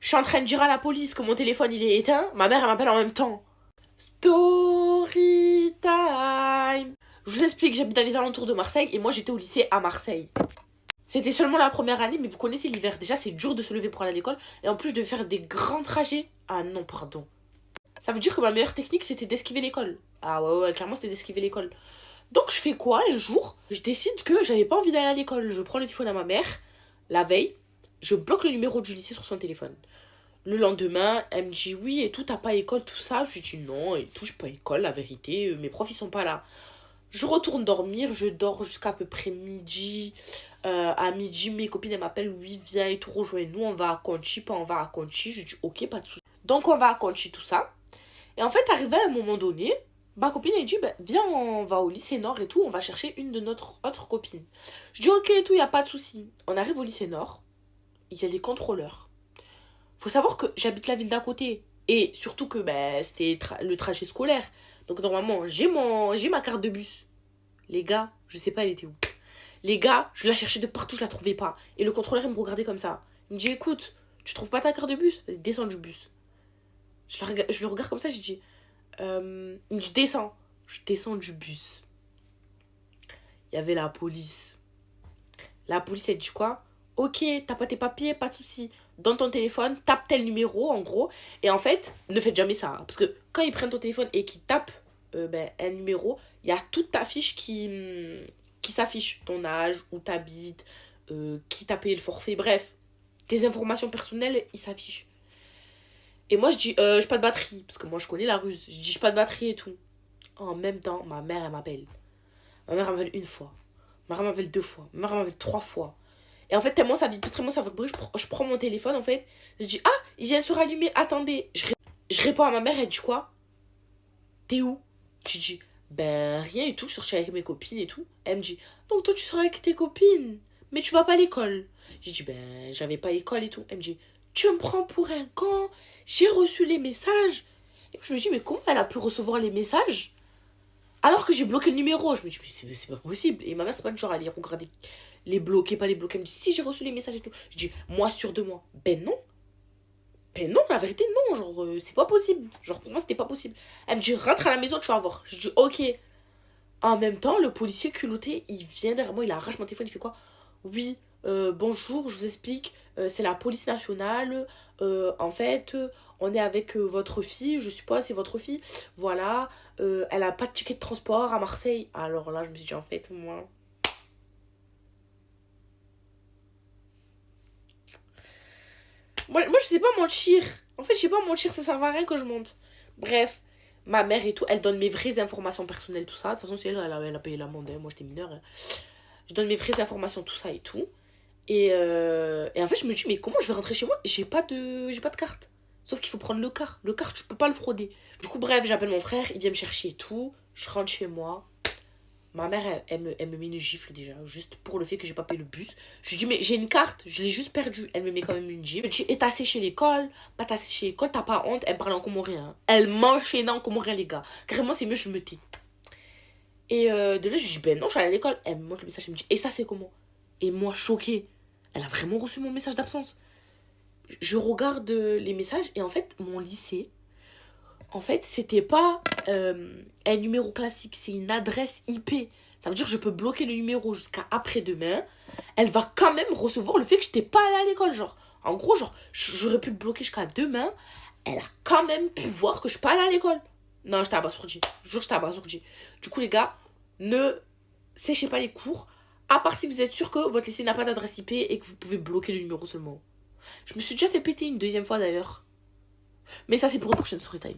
Je suis en train de dire à la police que mon téléphone il est éteint. Ma mère elle m'appelle en même temps. Story time. Je vous explique, j'habite dans les alentours de Marseille et moi j'étais au lycée à Marseille. C'était seulement la première année, mais vous connaissez l'hiver. Déjà, c'est dur de se lever pour aller à l'école. Et en plus, je devais faire des grands trajets. Ah non, pardon. Ça veut dire que ma meilleure technique, c'était d'esquiver l'école. Ah ouais, clairement, c'était d'esquiver l'école. Donc, je fais quoi un jour? Je décide que j'avais pas envie d'aller à l'école. Je prends le téléphone à ma mère, la veille. Je bloque le numéro du lycée sur son téléphone. Le lendemain, elle me dit oui et tout, t'as pas école, tout ça. Je lui dis non et tout, j'ai pas école, la vérité. Mes profs, ils sont pas là. Je retourne dormir, je dors jusqu'à peu près midi. À midi, mes copines, elles m'appellent, oui, viens et tout, rejoins-nous, on va à Conchi, pas on va à Conchi. Je dis, ok, pas de soucis. Donc, on va à Conchi, tout ça. Et en fait, arrivé à un moment donné, ma copine, elle dit, viens, on va au lycée Nord et tout, on va chercher une de notre autre copine. Je dis, ok et tout, y a pas de souci. On arrive au lycée Nord, il y a des contrôleurs. Faut savoir que j'habite la ville d'à côté. Et surtout que c'était le trajet scolaire. Donc, normalement, j'ai ma carte de bus. Les gars, je sais pas, elle était où. Les gars, je la cherchais de partout, je la trouvais pas. Et le contrôleur, il me regardait comme ça. Il me dit, écoute, tu trouves pas ta carte de bus? Vas-y, descends du bus. Je le regarde comme ça, j'ai dit, il me dit, descends. Je descends du bus. Il y avait la police. La police, elle dit quoi? Ok, t'as pas tes papiers, pas de souci. Dans ton téléphone, tape tel numéro, en gros. Et en fait, ne faites jamais ça. Parce que quand ils prennent ton téléphone et qu'ils tapent un numéro, il y a toute ta fiche qui s'affiche. Ton âge, où t'habites, qui t'a payé le forfait, bref. Tes informations personnelles, ils s'affichent. Et moi, je dis, j'ai pas de batterie. Parce que moi, je connais la ruse. Je dis, j'ai pas de batterie et tout. En même temps, ma mère, elle m'appelle. Ma mère, elle m'appelle une fois. Ma mère m'appelle deux fois. Ma mère, elle m'appelle trois fois. Et en fait, tellement ça vibre, tellement ça vibre, je prends mon téléphone, en fait. Je dis, ah, il vient de se rallumer, attendez. Je réponds à ma mère, elle dit quoi? T'es où? Je dis, rien et tout, je sortais avec mes copines et tout. Elle me dit, donc toi tu sors avec tes copines, mais tu vas pas à l'école. J'ai dit, j'avais pas école et tout. Elle me dit, tu me prends pour un con, j'ai reçu les messages. Et puis je me dis, mais comment elle a pu recevoir les messages alors que j'ai bloqué le numéro? Je me dis, mais c'est pas possible. Et ma mère, c'est pas le genre à aller regarder les bloquer, pas les bloquer. Elle me dit, si j'ai reçu les messages et tout. Je dis, moi sûr de moi. Non. Non, la vérité, non. Genre, c'est pas possible. Genre, pour moi, c'était pas possible. Elle me dit, rentre à la maison, tu vas voir. Je dis, ok. En même temps, le policier culotté, il vient derrière moi, il arrache mon téléphone, il fait quoi? Oui, bonjour, je vous explique. C'est la police nationale. En fait, on est avec votre fille, je suppose, c'est votre fille. Voilà, elle a pas de ticket de transport à Marseille. Alors là, je me suis dit, en fait, moi, je sais pas mentir. En fait, je sais pas mentir, ça sert à rien que je monte. Bref, ma mère et tout, elle donne mes vraies informations personnelles, tout ça. De toute façon, c'est elle a payé l'amende, hein. Moi, j'étais mineure, hein. Je donne mes vraies informations, tout ça et tout. Et en fait, je me dis, mais comment je vais rentrer chez moi? J'ai pas de carte. Sauf qu'il faut prendre le car. Le car, tu peux pas le frauder. Du coup, bref, j'appelle mon frère, il vient me chercher et tout. Je rentre chez moi. Ma mère, elle me met une gifle déjà, juste pour le fait que j'ai pas payé le bus. Je lui dis, mais j'ai une carte, je l'ai juste perdue. Elle me met quand même une gifle. Je dis, et t'as séché l'école? Pas t'as séché l'école, t'as pas honte? Elle me parle en comorien. Hein. Elle m'enchaînait en comorien, les gars. Carrément, c'est mieux, je me tais. Et de là, je dis, non, je suis allée à l'école. Elle me montre le message, elle me dit, et ça, c'est comment? Et moi, choquée, elle a vraiment reçu mon message d'absence. Je regarde les messages et en fait, mon lycée, en fait, c'était pas un numéro classique, c'est une adresse IP. Ça veut dire que je peux bloquer le numéro jusqu'à après-demain. Elle va quand même recevoir le fait que je n'étais pas allée à l'école. Genre, en gros, genre, j'aurais pu le bloquer jusqu'à demain. Elle a quand même pu voir que je suis pas allée à l'école. Non, j'étais abasourdie. Je jure que j'étais abasourdie. Du coup, les gars, ne séchez pas les cours. À part si vous êtes sûr que votre lycée n'a pas d'adresse IP et que vous pouvez bloquer le numéro seulement. Je me suis déjà fait péter une deuxième fois d'ailleurs. Mais ça, c'est pour une prochaine story time.